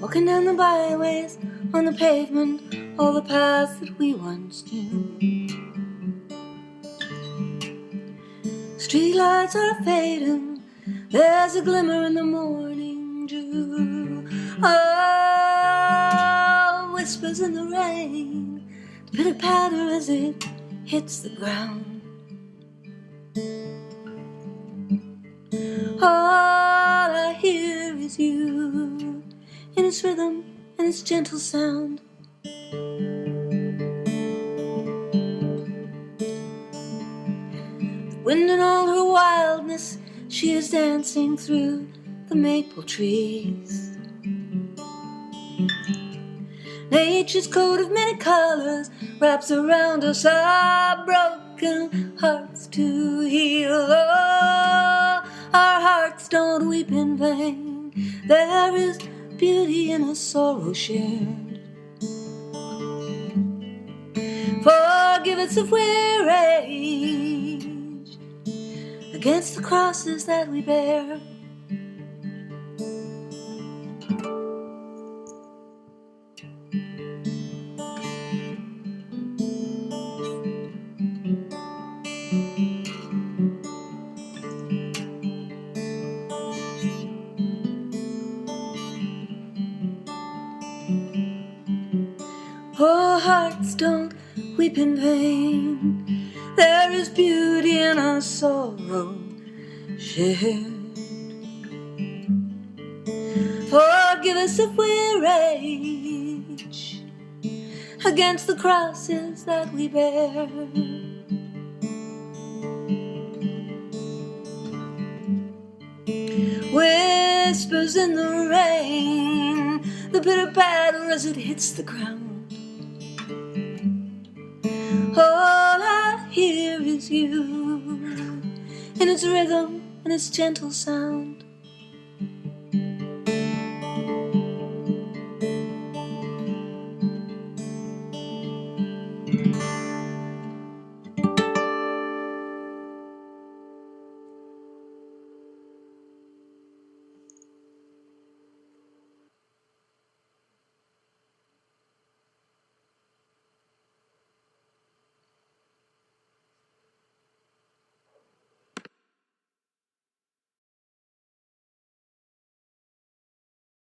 Walking down the byways, on the pavement, all the paths that we once knew. Streetlights are fading, there's a glimmer in the morning dew. Oh, whispers in the rain, pitter-patter as it hits the ground. All I hear is you, in its rhythm and its gentle sound. The wind in all her wildness, she is dancing through the maple trees. Nature's coat of many colors wraps around us, our broken hearts to heal. Oh, our hearts don't weep in vain. There is beauty in a sorrow shared. Forgive us if we're aged against the crosses that we bear. Oh, hearts don't weep in vain. There is beauty in our sorrow shared. Forgive us if we rage against the crosses that we bear. Whispers in the rain, the pitter-patter as it hits the ground. All I hear is you, in its rhythm and its gentle sound.